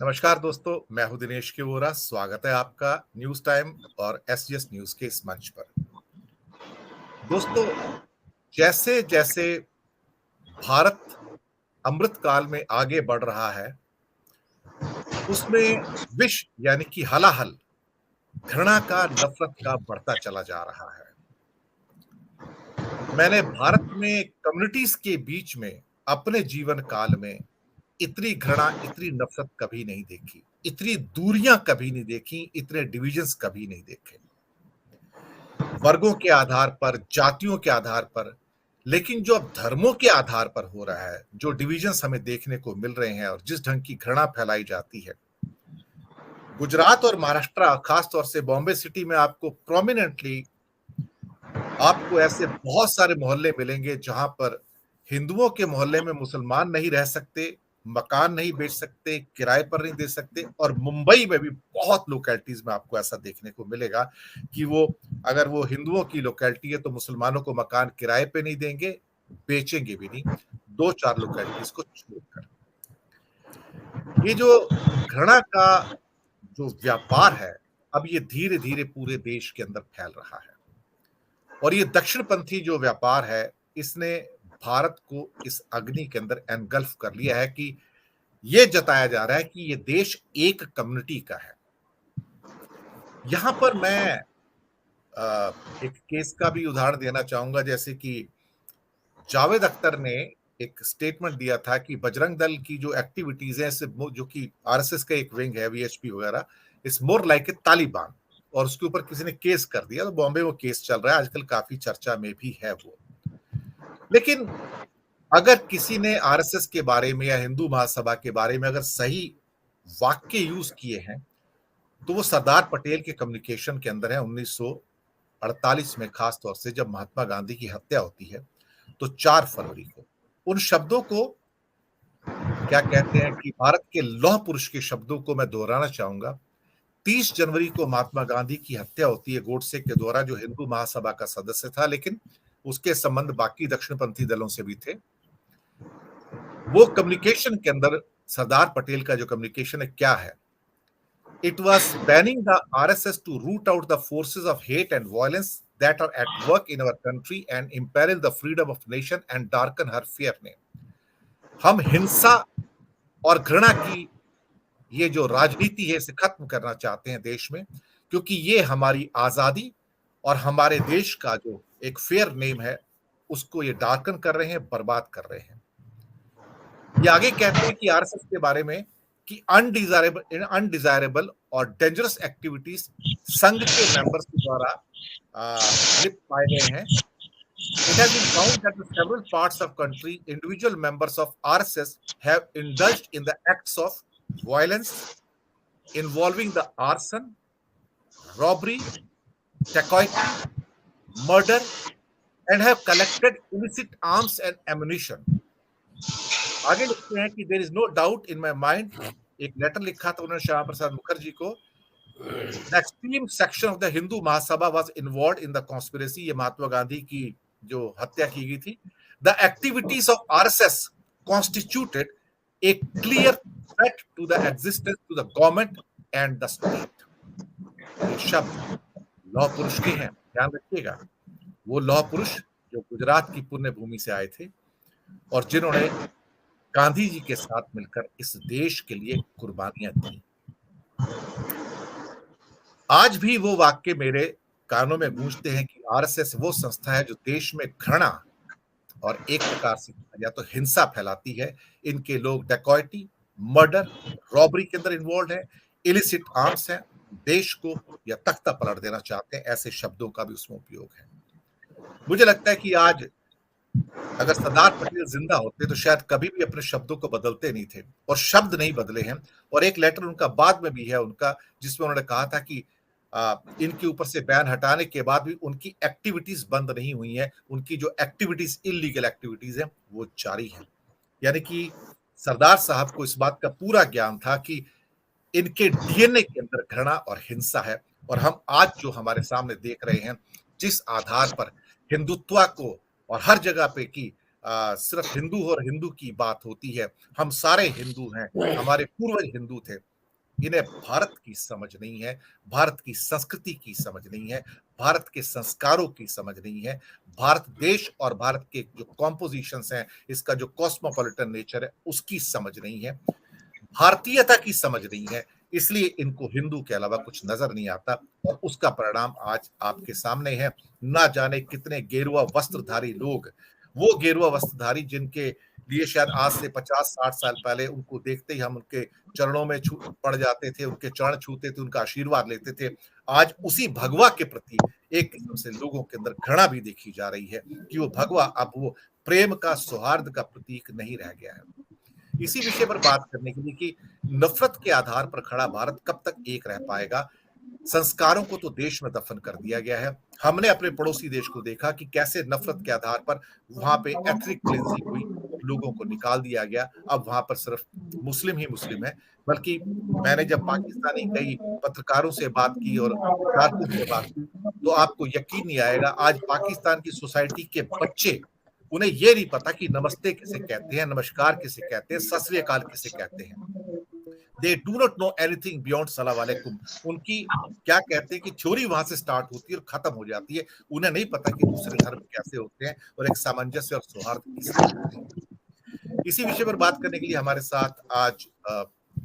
नमस्कार दोस्तों, मैं हूं दिनेश के वोरा। स्वागत है आपका न्यूज टाइम और एसजीएस न्यूज के इस मंच पर। दोस्तों, जैसे जैसे भारत अमृत काल में आगे बढ़ रहा है, उसमें विष यानी कि हलाहल घृणा का, नफरत का बढ़ता चला जा रहा है। मैंने भारत में कम्युनिटीज के बीच में अपने जीवन काल में इतनी घृणा, इतनी नफरत कभी नहीं देखी, इतनी दूरियां कभी नहीं देखी, इतने डिविजन्स कभी नहीं देखे, वर्गों के आधार पर, जातियों के आधार पर। लेकिन जो अब धर्मों के आधार पर हो रहा है, जो डिविजन्स हमें देखने को मिल रहे हैं और जिस ढंग की घृणा फैलाई जाती है, गुजरात और महाराष्ट्र, खासतौर से बॉम्बे सिटी में आपको प्रोमिनेंटली आपको ऐसे बहुत सारे मोहल्ले मिलेंगे जहां पर हिंदुओं के मोहल्ले में मुसलमान नहीं रह सकते, मकान नहीं बेच सकते, किराए पर नहीं दे सकते। और मुंबई में भी बहुत लोकेलिटीज में आपको ऐसा देखने को मिलेगा कि वो, अगर वो हिंदुओं की लोकेलिटी है तो मुसलमानों को मकान किराए पे नहीं देंगे, बेचेंगे भी नहीं, दो चार लोकेलिटीज को छोड़कर। ये जो घृणा का जो व्यापार है, अब ये धीरे धीरे पूरे देश के अंदर फैल रहा है। और ये दक्षिणपंथी जो व्यापार है, इसने भारत को इस अग्नि के अंदर एनगल्फ कर लिया है कि ये जताया जा रहा है कि ये देश एक कम्युनिटी का है। यहां पर मैं एक केस का भी उदाहरण देना चाहूंगा। जैसे कि जावेद अख्तर ने एक स्टेटमेंट दिया था कि बजरंग दल की जो एक्टिविटीज है, जो कि आरएसएस का एक विंग है, वीएचपी वगैरह, इस मोर लाइक ए तालिबान। और उसके ऊपर किसी ने केस कर दिया, तो बॉम्बे वो केस चल रहा है आजकल, काफी चर्चा में भी है वो। लेकिन अगर किसी ने आरएसएस के बारे में या हिंदू महासभा के बारे में अगर सही वाक्य यूज किए हैं, तो वो सरदार पटेल के कम्युनिकेशन के अंदर है। 1948 में, खास तौर से जब महात्मा गांधी की हत्या होती है, तो 4 फरवरी को उन शब्दों को, क्या कहते हैं कि भारत के लौह पुरुष के शब्दों को मैं दोहराना चाहूंगा। 30 जनवरी को महात्मा गांधी की हत्या होती है गोडसे के द्वारा, जो हिंदू महासभा का सदस्य था, लेकिन उसके संबंध बाकी दक्षिणपंथी दलों से भी थे। वो कम्युनिकेशन के अंदर सरदार पटेल का जो कम्युनिकेशन है, क्या है? It was banning the RSS to root out the forces of hate and violence that are at work in our country and imperil the freedom of nation and darken her fair name. हम हिंसा और घृणा की ये जो राजनीति है, इसे खत्म करना चाहते हैं देश में, क्योंकि ये हमारी आजादी और हमारे देश का जो एक फेयर नेम है, उसको ये डार्कन कर रहे हैं, बर्बाद कर रहे हैं। ये आगे कहते हैं कि आरएसएस के बारे में कि अनडिजायरेबल और डेंजरस एक्टिविटीज संघ के मेंबर्स के द्वारा लिप्त पाए गए हैं। It has been found that in several parts of country, individual members of RSS have indulged in the acts of violence involving the arson, robbery, dacoity, murder, and have collected illicit arms and ammunition. आगे लिखते हैं कि there is no doubt in my mind, एक letter लिखा था उन्होंने श्यामा प्रसाद मुखर्जी को। The extreme section of the Hindu Mahasabha was involved in the conspiracy, ये महात्मा गांधी की जो हत्या की गई थी। The activities of RSS constituted a clear threat to the existence to the government and the state. ये शब्द लौह पुरुष के हैं, ध्यान रखिएगा। वो लौह पुरुष जो गुजरात की पुण्य भूमि से आए थे और जिन्होंने गांधी जी के साथ मिलकर इस देश के लिए कुर्बानियां दी। आज भी वो वाक्य मेरे कानों में गूंजते हैं कि आरएसएस वो संस्था है जो देश में घृणा और एक प्रकार से या तो हिंसा फैलाती है। इनके लोग डकैती, मर्डर, रॉबरी के अंदर इन्वॉल्व है, इलिसिट आर्म्स है, देश को या तख्ता पलट देना चाहते हैं, ऐसे शब्दों का भी उसमें उपयोग है। मुझे लगता है कि आज अगर सरदार पटेल जिंदा होते तो शायद कभी भी अपने शब्दों को बदलते नहीं थे, और शब्द नहीं बदले हैं। और एक लेटर उनका बाद में भी है उनका, जिसमें उन्होंने कहा था कि इनके ऊपर से बैन हटाने के बाद भी उनकी एक्टिविटीज बंद नहीं हुई हैं, उनकी जो एक्टिविटीज, इलीगल एक्टिविटीज हैं, वो जारी हैं। यानी कि सरदार साहब को इस बात का पूरा ज्ञान था कि इनके डीएनए के अंदर घृणा और हिंसा है। और हम आज जो हमारे सामने देख रहे हैं, जिस आधार पर हिंदुत्व को और हर जगह पे की सिर्फ हिंदू और हिंदू की बात होती है। हम सारे हिंदू हैं, हमारे पूर्वज हिंदू थे। इन्हें भारत की समझ नहीं है, भारत की संस्कृति की समझ नहीं है, भारत के संस्कारों की समझ नहीं है, भारत देश और भारत के जो कॉम्पोजिशंस हैं, इसका जो कॉस्मोपॉलिटन नेचर है, उसकी समझ नहीं है, भारतीयता की समझ नहीं है। इसलिए इनको हिंदू के अलावा कुछ नजर नहीं आता और उसका परिणाम आज आपके सामने है। ना जाने कितने गेरुआ वस्त्रधारी लोग, वो गेरुआ वस्त्रधारी जिनके लिए शायद आज से 50-60 साल पहले उनको देखते ही हम उनके चरणों में पड़ जाते थे, उनके चरण छूते थे, उनका आशीर्वाद लेते थे। आज उसी भगवा के प्रति एक किस्म से लोगों के अंदर घृणा भी देखी जा रही है कि वो भगवा अब वो प्रेम का, सौहार्द का प्रतीक नहीं रह गया है। इसी विषय पर बात करने के लिए कि नफरत के आधार पर खड़ा भारत कब तक एक रह पाएगा। संस्कारों को तो देश में दफन कर दिया गया है। हमने अपने पड़ोसी देश को देखा कि कैसे नफरत के आधार पर वहां पे एथनिक क्लिंजिंग हुई, लोगों को निकाल दिया गया। अब वहां पर सिर्फ मुस्लिम ही मुस्लिम है। बल्कि मैंने जब पाकिस्तानी कई पत्रकारों से बात की और कारकुन से बात की, तो आपको यकीन नहीं आएगा, आज पाकिस्तान की सोसाइटी के बच्चे, उन्हें यह नहीं पता कि नमस्ते किसे कहते हैं, नमस्कार किसे कहते हैं, सत श्री अकाल किसे कहते हैं। They do not know anything beyond सलाम वालेकुम। उनकी क्या कहते हैं कि थ्योरी वहां से स्टार्ट होती है और खत्म हो जाती है। उन्हें नहीं पता कि दूसरे धर्म कैसे होते हैं और एक सामंजस्य और सौहार्द किसे कहते हैं। इसी विषय पर बात करने के लिए हमारे साथ आज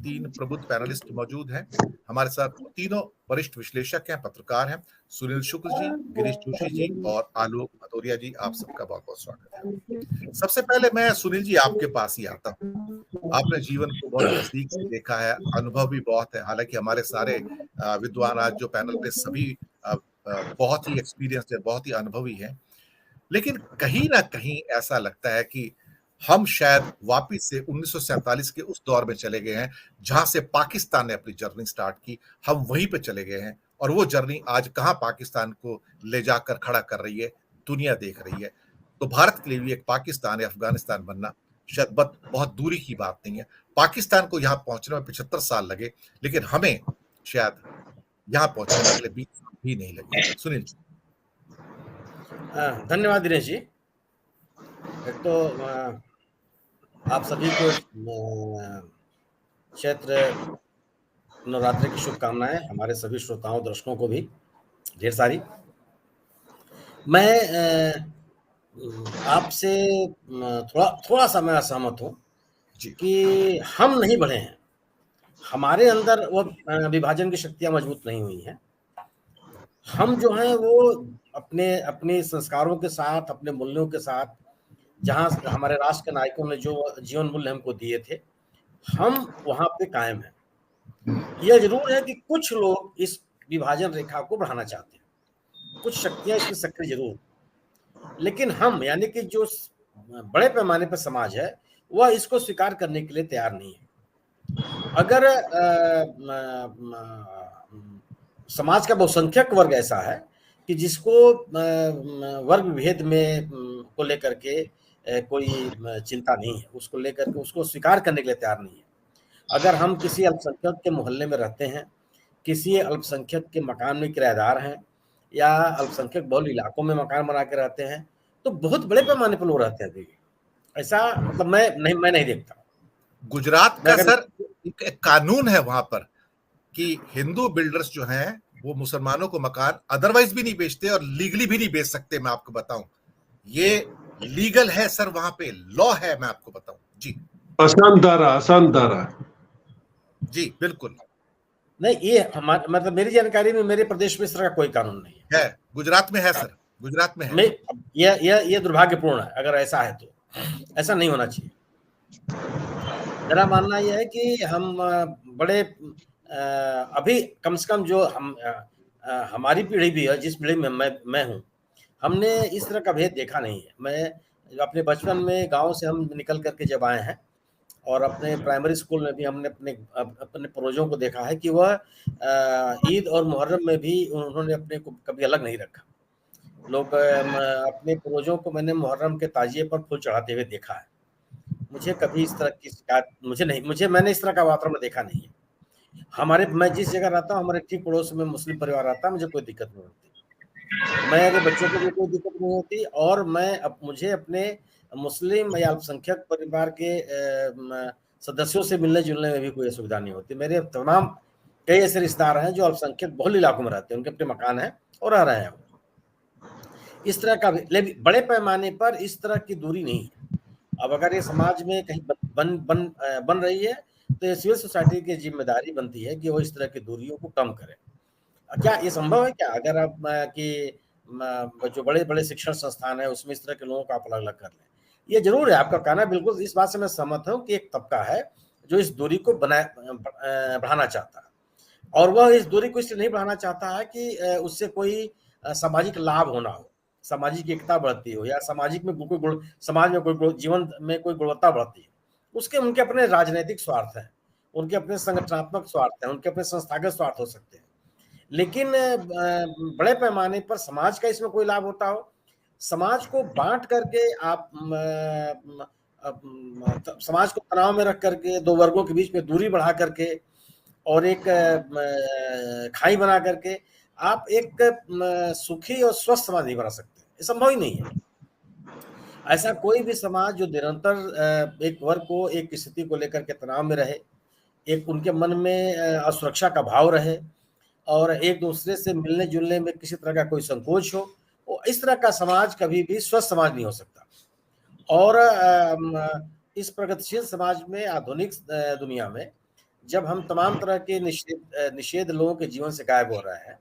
3 प्रबुद्ध पैनलिस्ट मौजूद हैं। हमारे साथ तीनों वरिष्ठ विश्लेषक हैं, पत्रकार हैं, सुनील शुक्ल जी, गिरीश जोशी जी और आलोक भदौरिया जी। आप सबका बहुत बहुत स्वागत है। सबसे पहले मैं सुनील जी आपके पास ही आता हूँ। आपने जीवन को बहुत नजदीक से देखा है, अनुभव भी बहुत है। हालांकि हमारे सारे विद्वान आज जो पैनल पे सभी बहुत ही एक्सपीरियंस्ड है, बहुत ही अनुभवी हैं, लेकिन कहीं ना कहीं ऐसा लगता है कि हम शायद वापिस से 1947 के उस दौर में चले गए हैं जहां से पाकिस्तान ने अपनी जर्नी स्टार्ट की। हम वहीं पे चले गए हैं और वो जर्नी आज कहां पाकिस्तान को ले जाकर खड़ा कर रही है, दुनिया देख रही है। तो भारत के लिए भी एक पाकिस्तान या अफगानिस्तान बनना शायद बहुत दूरी की बात नहीं है। पाकिस्तान को यहां पहुंचने में 75 साल लगे, लेकिन हमें शायद यहां पहुंचने में अगले 20 साल भी नहीं लगे। सुनील जी। धन्यवाद दिनेश जी। एक तो आप सभी को चैत्र नवरात्रि की शुभकामनाएं, हमारे सभी श्रोताओं दर्शकों को भी ढेर सारी। मैं आपसे थोड़ा सा मैं असहमत हूँ कि हम नहीं बढ़े हैं, हमारे अंदर वो विभाजन की शक्तियां मजबूत नहीं हुई हैं। हम जो हैं वो अपने संस्कारों के साथ, अपने मूल्यों के साथ, जहाँ हमारे राष्ट्र के नायकों ने जो जीवन मूल्य हमको दिए थे, हम वहां पे कायम हैं। यह जरूर है कि कुछ लोग इस विभाजन रेखा को बढ़ाना चाहते हैं, कुछ शक्तियां इसमें सक्रिय जरूर, लेकिन हम यानी कि जो बड़े पैमाने पर समाज है वह इसको स्वीकार करने के लिए तैयार नहीं है। अगर समाज का बहुसंख्यक वर्ग ऐसा है कि जिसको वर्ग भेद में को लेकर के कोई चिंता नहीं है, उसको लेकर के उसको स्वीकार करने के लिए तैयार नहीं है। अगर हम किसी अल्पसंख्यक के मोहल्ले में रहते हैं, किसी अल्पसंख्यक के मकान में किराएदार हैं या अल्पसंख्यक बहुल इलाकों में मकान बना के रहते हैं, तो बहुत बड़े पैमाने पर लोग रहते हैं। ऐसा मतलब मैं नहीं देखता। गुजरात का सर एक कानून है वहां पर कि हिंदू बिल्डर्स जो हैं वो मुसलमानों को मकान अदरवाइज भी नहीं बेचते और लीगली भी नहीं बेच सकते। मैं आपको बताऊं, ये लीगल है सर, वहां पे लॉ है। मैं आपको बताऊं जी। आसान धारा जी बिल्कुल नहीं, ये मतलब मेरी जानकारी में मेरे प्रदेश में इस तरह का कोई कानून नहीं है। गुजरात में है सर, गुजरात में है। ये दुर्भाग्यपूर्ण है। अगर ऐसा है तो ऐसा नहीं होना चाहिए। मेरा मानना यह है कि हम बड़े अभी कम से कम जो हमारी पीढ़ी भी है, जिस पीढ़ी में मैं हूँ, हमने इस तरह का भेद देखा नहीं है। मैं अपने बचपन में गांव से हम निकल करके जब आए हैं और अपने प्राइमरी स्कूल में भी हमने अपने पूर्वजों को देखा है कि वह ईद और मुहर्रम में भी उन्होंने अपने को कभी अलग नहीं रखा। लोग अपने पूर्वजों को मैंने मुहर्रम के ताजिए पर फूल चढ़ाते हुए देखा है। मुझे कभी इस तरह की शिकायत मैंने इस तरह का वातावरण देखा नहीं है। मैं जिस जगह रहता हूँ, हमारे ठीक पड़ोस में मुस्लिम परिवार रहता है, मुझे कोई दिक्कत नहीं होती। मेरे बच्चों को भी कोई दिक्कत नहीं होती और मुझे अपने मुस्लिम या अल्पसंख्यक परिवार के सदस्यों से मिलने-जुलने में भी कोई असुविधा नहीं होती। मेरे तमाम कई ऐसे रिश्तेदार हैं जो अल्पसंख्यक बहुल इलाकों में रहते हैं, उनके अपने मकान हैं और रह रहे हैं। इस तरह का भी, लेकिन बड़े पैमाने पर इस तरह की दूरी नहीं है। अब अगर ये समाज में कहीं बन रही है तो ये सिविल सोसाइटी की जिम्मेदारी बनती है कि वो इस तरह की दूरियों को कम करे। क्या ये संभव है क्या? अगर आप जो बड़े-बड़े शिक्षण संस्थान है उसमें इस तरह के लोगों को आप अलग-अलग कर लें। ये ज़रूर है, आपका कहना बिल्कुल, इस बात से मैं सहमत हूँ कि एक तबका है जो इस दूरी को बढ़ाना चाहता है और वह इस दूरी को इसलिए नहीं बढ़ाना चाहता है कि उससे कोई सामाजिक लाभ होना हो, सामाजिक एकता बढ़ती हो या सामाजिक में कोई गुण, समाज में कोई जीवन में कोई गुणवत्ता बढ़ती है। उसके उनके अपने राजनीतिक स्वार्थ हैं, उनके अपने संगठनात्मक स्वार्थ हैं, उनके अपने संस्थागत स्वार्थ हो सकते हैं। लेकिन बड़े पैमाने पर समाज का इसमें कोई लाभ होता हो, समाज को बांट करके आप समाज को तनाव में रख करके, दो वर्गों के बीच में दूरी बढ़ा करके और एक खाई बना करके आप एक सुखी और स्वस्थ समाज नहीं बना सकते। ये संभव ही नहीं है। ऐसा कोई भी समाज जो निरंतर एक वर्ग को एक स्थिति को लेकर के तनाव में रहे, एक उनके मन में असुरक्षा का भाव रहे और एक दूसरे से मिलने जुलने में किसी तरह का कोई संकोच हो, वो इस तरह का समाज कभी भी स्वस्थ समाज नहीं हो सकता। और इस प्रगतिशील समाज में, आधुनिक दुनिया में, जब हम तमाम तरह के निषेध लोगों के जीवन से गायब हो रहे हैं,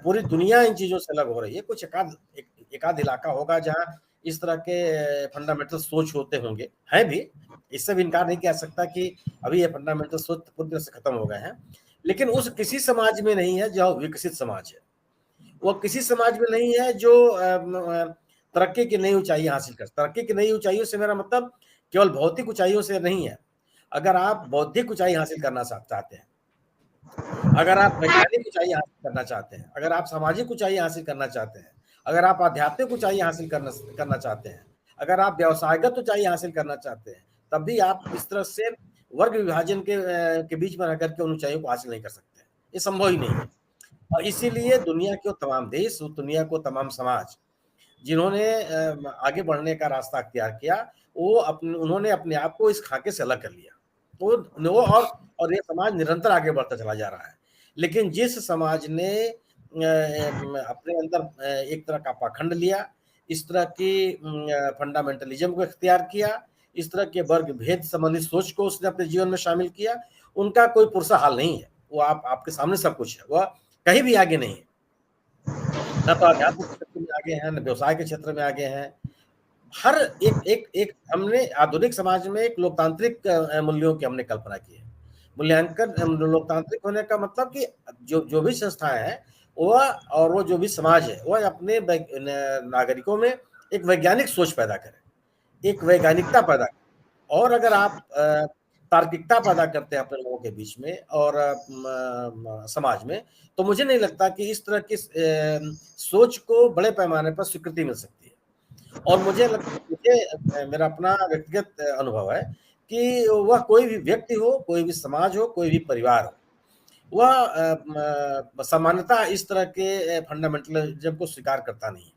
पूरी दुनिया इन चीजों से अलग हो रही है। कुछ एकाध इलाका होगा जहां इस तरह के फंडामेंटल सोच होते होंगे, हैं भी, इससे भी इनकार नहीं किया सकता कि अभी ये फंडामेंटल सोच पूरी तरह से खत्म हो गए हैं, लेकिन उस किसी समाज में नहीं है जो विकसित समाज है। वो किसी समाज में नहीं है जो तरक्की की नई ऊंचाई हासिल कर। तरक्की की नई ऊंचाइयों से मेरा मतलब केवल भौतिक ऊंचाइयों से नहीं है। अगर आप बौद्धिक ऊंचाई हासिल करना चाहते हैं, अगर आप वैज्ञानिक ऊंचाई हासिल करना चाहते हैं, अगर आप सामाजिक ऊंचाई हासिल करना चाहते हैं, अगर आप आध्यात्मिक ऊंचाई हासिल करना चाहते हैं, अगर आप व्यवसायगत ऊंचाई हासिल करना चाहते हैं, तब भी आप इस तरह से वर्ग विभाजन के बीच में रहकर के उन ऊंचाइयों को हासिल नहीं कर सकते। ये संभव ही नहीं है। और इसीलिए दुनिया के तमाम देश, दुनिया को तमाम समाज जिन्होंने आगे बढ़ने का रास्ता अख्तियार किया, उन्होंने अपने आप को इस खाके से अलग कर लिया। तो और ये समाज निरंतर आगे बढ़ता चला जा रहा है। लेकिन जिस समाज ने अपने अंदर एक तरह का पाखंड लिया, इस तरह की फंडामेंटलिज्म को इख्तियार किया, इस तरह के वर्ग भेद संबंधित सोच को उसने अपने जीवन में शामिल किया, उनका कोई पुरसा हाल नहीं है। वो आपके सामने सब कुछ है, वह कहीं भी आगे नहीं है। न तो आध्यात्मिक क्षेत्र में आगे हैं, न व्यवसाय के क्षेत्र में आगे हैं। हर एक हमने आधुनिक समाज में एक लोकतांत्रिक मूल्यों की हमने कल्पना की है। मूल्यांकन लोकतांत्रिक होने का मतलब कि जो भी संस्थाएं हैं वो जो भी समाज है वह अपने नागरिकों में एक वैज्ञानिक सोच पैदा करे, एक वैज्ञानिकता पैदा करे। और अगर आप तार्किकता पैदा करते हैं अपने लोगों के बीच में और समाज में, तो मुझे नहीं लगता कि इस तरह की सोच को बड़े पैमाने पर स्वीकृति मिल सकती है। और मुझे मेरा अपना व्यक्तिगत अनुभव है कि वह कोई भी व्यक्ति हो, कोई भी समाज हो, कोई भी परिवार हो, वह सामान्यतः इस तरह के फंडामेंटलिज्म को स्वीकार करता नहीं।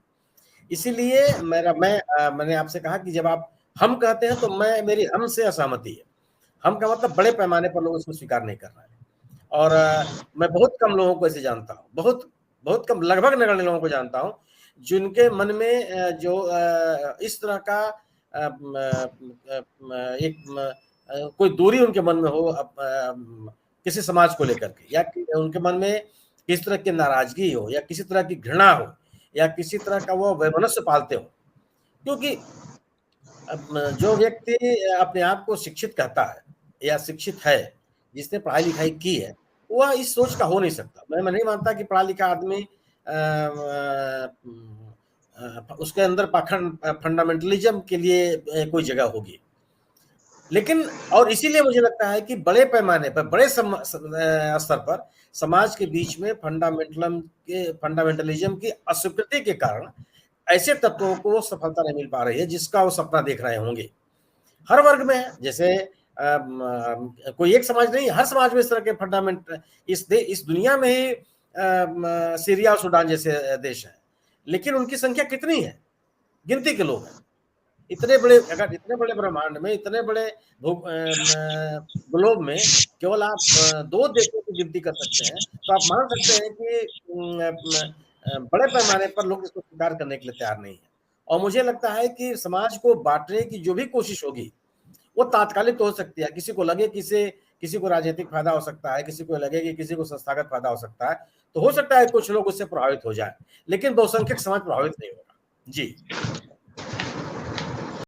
इसीलिए मैंने आपसे कहा कि जब आप हम कहते हैं तो मेरी हम से असहमति है। हम का मतलब बड़े पैमाने पर लोग इसको स्वीकार नहीं कर रहे हैं। और मैं बहुत कम लोगों को ऐसे जानता हूँ, बहुत कम, लगभग नगण्य लोगों को जानता हूँ जिनके मन में जो इस तरह का कोई दूरी उनके मन में हो किसी समाज को लेकर के, या उनके मन में किसी तरह की नाराजगी हो या किसी तरह की घृणा हो या किसी तरह का वो वैमनस्य पालते हो। क्योंकि जो व्यक्ति अपने आप को शिक्षित कहता है या शिक्षित है, जिसने पढ़ाई लिखाई की है, वह इस सोच का हो नहीं सकता। मैं नहीं मानता कि पढ़ा लिखा आदमी उसके अंदर पाखंड फंडामेंटलिज्म के लिए कोई जगह होगी। लेकिन और इसीलिए मुझे लगता है कि बड़े पैमाने पर, बड़े स्तर पर समाज के बीच में फंडामेंटलिज्म की अस्वीकृति के कारण ऐसे तत्वों को सफलता नहीं मिल पा रही है जिसका वो सपना देख रहे होंगे। हर वर्ग में है, जैसे कोई एक समाज नहीं, हर समाज में इस तरह के फंडामेंट, इस दुनिया में ही सीरिया और सूडान जैसे देश हैं लेकिन उनकी संख्या कितनी है, गिनती के लोग हैं। इतने बड़े, अगर इतने बड़े ब्रह्मांड में, इतने बड़े ग्लोब में केवल आप 2 देशों की गिनती कर सकते हैं, तो आप मान सकते हैं कि बड़े पैमाने पर लोग इसको स्वीकार करने के लिए तैयार नहीं है। और मुझे लगता है कि समाज को बांटने की जो भी कोशिश होगी वो तात्कालिक तो हो सकती है। किसी को लगे किसी को राजनीतिक फायदा हो सकता है, किसी को लगे कि किसी को संस्थागत फायदा हो सकता है, तो हो सकता है कुछ लोग उससे प्रभावित हो जाए, लेकिन बहुसंख्यक समाज प्रभावित नहीं होगा। जी।